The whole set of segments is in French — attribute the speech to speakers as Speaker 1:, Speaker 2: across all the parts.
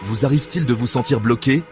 Speaker 1: Vous arrive-t-il de vous sentir bloqué?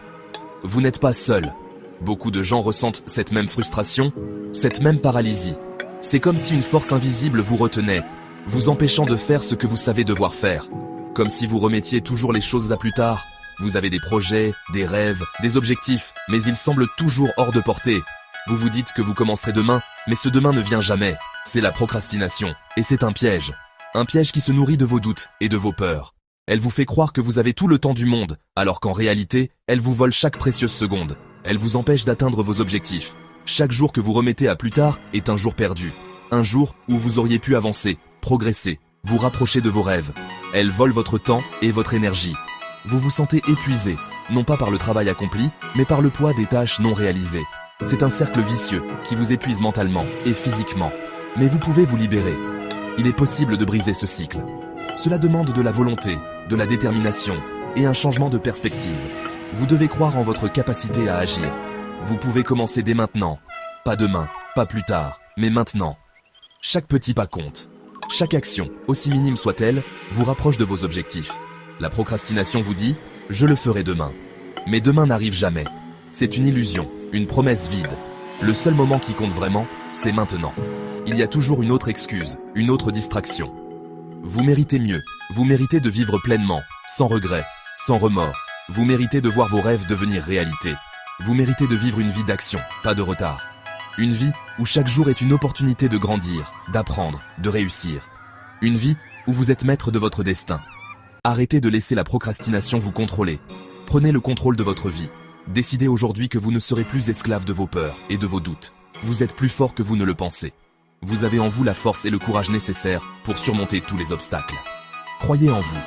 Speaker 1: Vous n'êtes pas seul. Beaucoup de gens ressentent cette même frustration, cette même paralysie. C'est comme si une force invisible vous retenait, vous empêchant de faire ce que vous savez devoir faire. Comme si vous remettiez toujours les choses à plus tard. Vous avez des projets, des rêves, des objectifs, mais ils semblent toujours hors de portée. Vous vous dites que vous commencerez demain, mais ce demain ne vient jamais. C'est la procrastination, et c'est un piège. Un piège qui se nourrit de vos doutes et de vos peurs. Elle vous fait croire que vous avez tout le temps du monde, alors qu'en réalité, elle vous vole chaque précieuse seconde. Elle vous empêche d'atteindre vos objectifs. Chaque jour que vous remettez à plus tard est un jour perdu. Un jour où vous auriez pu avancer, progresser, vous rapprocher de vos rêves. Elle vole votre temps et votre énergie. Vous vous sentez épuisé, non pas par le travail accompli, mais par le poids des tâches non réalisées. C'est un cercle vicieux qui vous épuise mentalement et physiquement. Mais vous pouvez vous libérer. Il est possible de briser ce cycle. Cela demande de la volonté, de la détermination et un changement de perspective. Vous devez croire en votre capacité à agir. Vous pouvez commencer dès maintenant. Pas demain, pas plus tard, mais maintenant. Chaque petit pas compte. Chaque action, aussi minime soit-elle, vous rapproche de vos objectifs. La procrastination vous dit « je le ferai demain ». Mais demain n'arrive jamais. C'est une illusion, une promesse vide. Le seul moment qui compte vraiment, c'est maintenant. Il y a toujours une autre excuse, une autre distraction. Vous méritez mieux, vous méritez de vivre pleinement, sans regret, sans remords. Vous méritez de voir vos rêves devenir réalité. Vous méritez de vivre une vie d'action, pas de retard. Une vie où chaque jour est une opportunité de grandir, d'apprendre, de réussir. Une vie où vous êtes maître de votre destin. Arrêtez de laisser la procrastination vous contrôler. Prenez le contrôle de votre vie. Décidez aujourd'hui que vous ne serez plus esclave de vos peurs et de vos doutes. Vous êtes plus fort que vous ne le pensez. Vous avez en vous la force et le courage nécessaires pour surmonter tous les obstacles. Croyez en vous,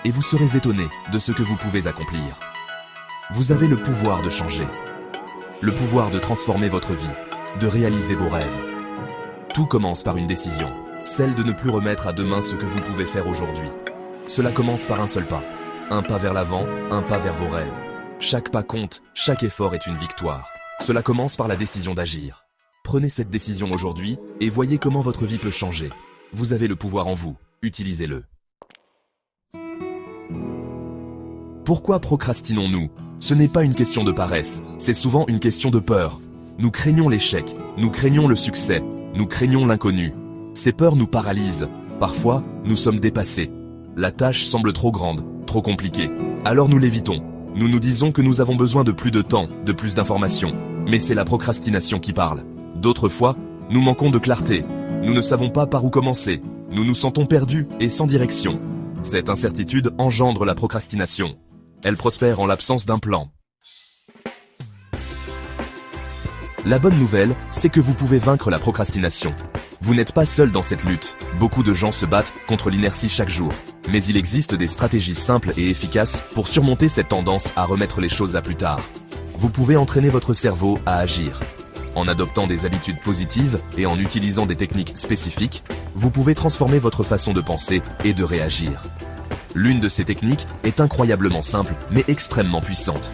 Speaker 1: et vous serez étonné de ce que vous pouvez accomplir. Vous avez le pouvoir de changer. Le pouvoir de transformer votre vie, de réaliser vos rêves. Tout commence par une décision, celle de ne plus remettre à demain ce que vous pouvez faire aujourd'hui. Cela commence par un seul pas. Un pas vers l'avant, un pas vers vos rêves. Chaque pas compte, chaque effort est une victoire. Cela commence par la décision d'agir. Prenez cette décision aujourd'hui et voyez comment votre vie peut changer. Vous avez le pouvoir en vous, utilisez-le. Pourquoi procrastinons-nous? Ce n'est pas une question de paresse, c'est souvent une question de peur. Nous craignons l'échec, nous craignons le succès, nous craignons l'inconnu. Ces peurs nous paralysent. Parfois, nous sommes dépassés. La tâche semble trop grande, trop compliquée. Alors nous l'évitons. Nous nous disons que nous avons besoin de plus de temps, de plus d'informations. Mais c'est la procrastination qui parle. D'autres fois, nous manquons de clarté. Nous ne savons pas par où commencer. Nous nous sentons perdus et sans direction. Cette incertitude engendre la procrastination. Elle prospère en l'absence d'un plan. La bonne nouvelle, c'est que vous pouvez vaincre la procrastination. Vous n'êtes pas seul dans cette lutte. Beaucoup de gens se battent contre l'inertie chaque jour. Mais il existe des stratégies simples et efficaces pour surmonter cette tendance à remettre les choses à plus tard. Vous pouvez entraîner votre cerveau à agir. En adoptant des habitudes positives et en utilisant des techniques spécifiques, vous pouvez transformer votre façon de penser et de réagir. L'une de ces techniques est incroyablement simple mais extrêmement puissante.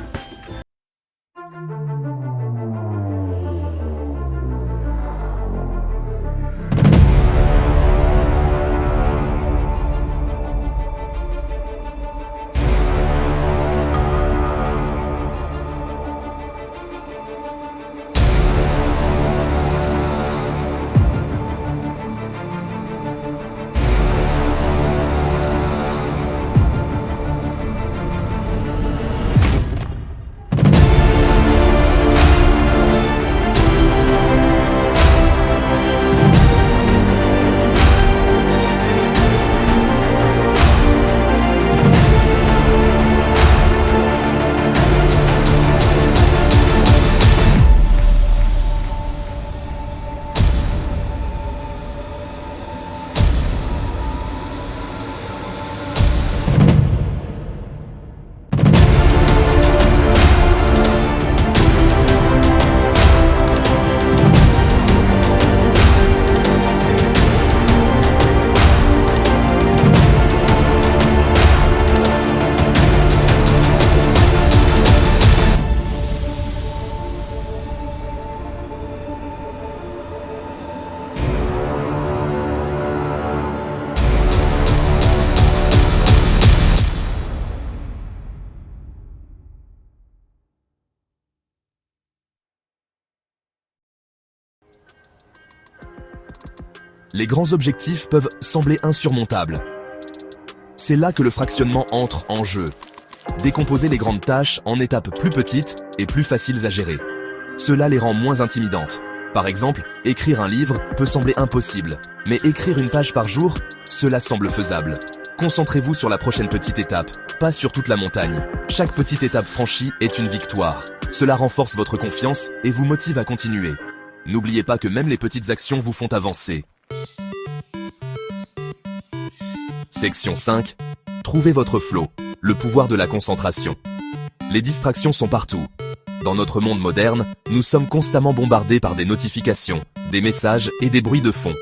Speaker 1: Les grands objectifs peuvent sembler insurmontables. C'est là que le fractionnement entre en jeu. Décomposez les grandes tâches en étapes plus petites et plus faciles à gérer. Cela les rend moins intimidantes. Par exemple, écrire un livre peut sembler impossible, mais écrire une page par jour, cela semble faisable. Concentrez-vous sur la prochaine petite étape, pas sur toute la montagne. Chaque petite étape franchie est une victoire. Cela renforce votre confiance et vous motive à continuer. N'oubliez pas que même les petites actions vous font avancer. Section 5. Trouvez votre flow, le pouvoir de la concentration. Les distractions sont partout. Dans notre monde moderne, nous sommes constamment bombardés par des notifications, des messages et des bruits de fond.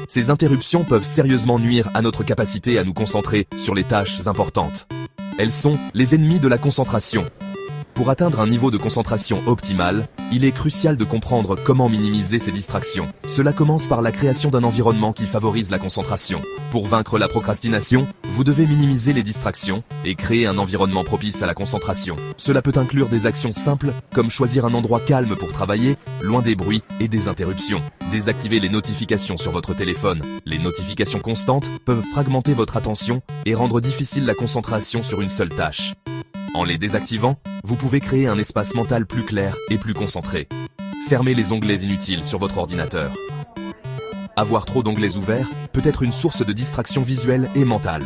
Speaker 1: Ces interruptions peuvent sérieusement nuire à notre capacité à nous concentrer sur les tâches importantes. Elles sont les ennemis de la concentration. Pour atteindre un niveau de concentration optimal, il est crucial de comprendre comment minimiser ces distractions. Cela commence par la création d'un environnement qui favorise la concentration. Pour vaincre la procrastination, vous devez minimiser les distractions et créer un environnement propice à la concentration. Cela peut inclure des actions simples, comme choisir un endroit calme pour travailler, loin des bruits et des interruptions. Désactivez les notifications sur votre téléphone. Les notifications constantes peuvent fragmenter votre attention et rendre difficile la concentration sur une seule tâche. En les désactivant, vous pouvez créer un espace mental plus clair et plus concentré. Fermez les onglets inutiles sur votre ordinateur. Avoir trop d'onglets ouverts peut être une source de distraction visuelle et mentale.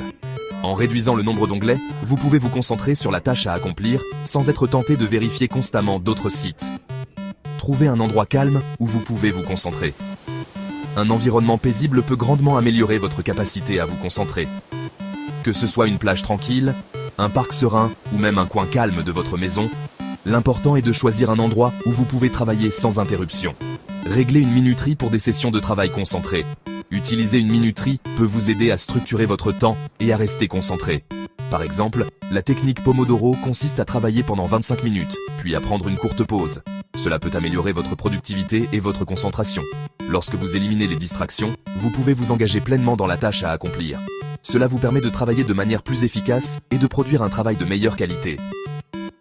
Speaker 1: En réduisant le nombre d'onglets, vous pouvez vous concentrer sur la tâche à accomplir sans être tenté de vérifier constamment d'autres sites. Trouvez un endroit calme où vous pouvez vous concentrer. Un environnement paisible peut grandement améliorer votre capacité à vous concentrer. Que ce soit une plage tranquille, un parc serein ou même un coin calme de votre maison, l'important est de choisir un endroit où vous pouvez travailler sans interruption. Réglez une minuterie pour des sessions de travail concentrées. Utiliser une minuterie peut vous aider à structurer votre temps et à rester concentré. Par exemple, la technique Pomodoro consiste à travailler pendant 25 minutes, puis à prendre une courte pause. Cela peut améliorer votre productivité et votre concentration. Lorsque vous éliminez les distractions, vous pouvez vous engager pleinement dans la tâche à accomplir. Cela vous permet de travailler de manière plus efficace et de produire un travail de meilleure qualité.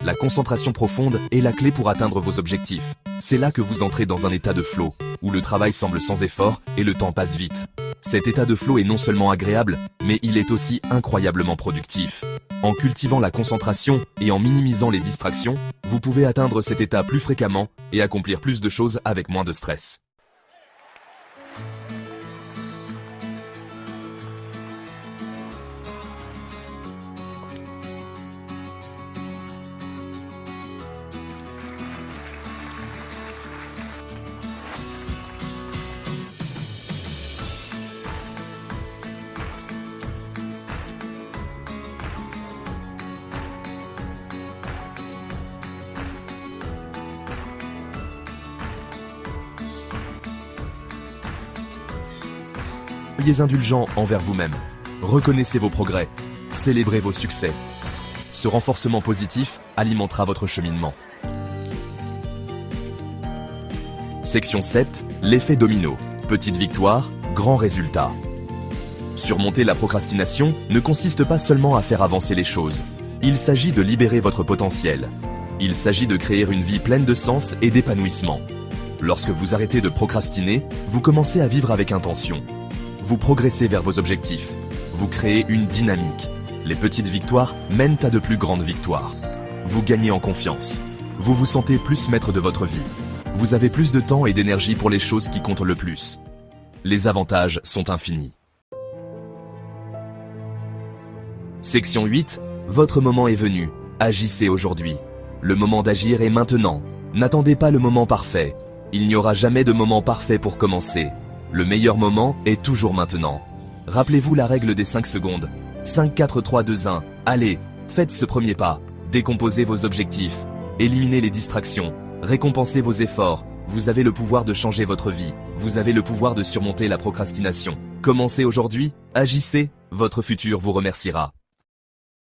Speaker 1: La concentration profonde est la clé pour atteindre vos objectifs. C'est là que vous entrez dans un état de flow, où le travail semble sans effort et le temps passe vite. Cet état de flow est non seulement agréable, mais il est aussi incroyablement productif. En cultivant la concentration et en minimisant les distractions, vous pouvez atteindre cet état plus fréquemment et accomplir plus de choses avec moins de stress. Soyez indulgent envers vous-même. Reconnaissez vos progrès. Célébrez vos succès. Ce renforcement positif alimentera votre cheminement. Section 7. L'effet domino. Petite victoire, grand résultat. Surmonter la procrastination ne consiste pas seulement à faire avancer les choses. Il s'agit de libérer votre potentiel. Il s'agit de créer une vie pleine de sens et d'épanouissement. Lorsque vous arrêtez de procrastiner, vous commencez à vivre avec intention. Vous progressez vers vos objectifs. Vous créez une dynamique. Les petites victoires mènent à de plus grandes victoires. Vous gagnez en confiance. Vous vous sentez plus maître de votre vie. Vous avez plus de temps et d'énergie pour les choses qui comptent le plus. Les avantages sont infinis. Section 8. Votre moment est venu. Agissez aujourd'hui. Le moment d'agir est maintenant. N'attendez pas le moment parfait. Il n'y aura jamais de moment parfait pour commencer. Le meilleur moment est toujours maintenant. Rappelez-vous la règle des 5 secondes. 5, 4, 3, 2, 1. Allez, faites ce premier pas. Décomposez vos objectifs. Éliminez les distractions. Récompensez vos efforts. Vous avez le pouvoir de changer votre vie. Vous avez le pouvoir de surmonter la procrastination. Commencez aujourd'hui, agissez, votre futur vous remerciera.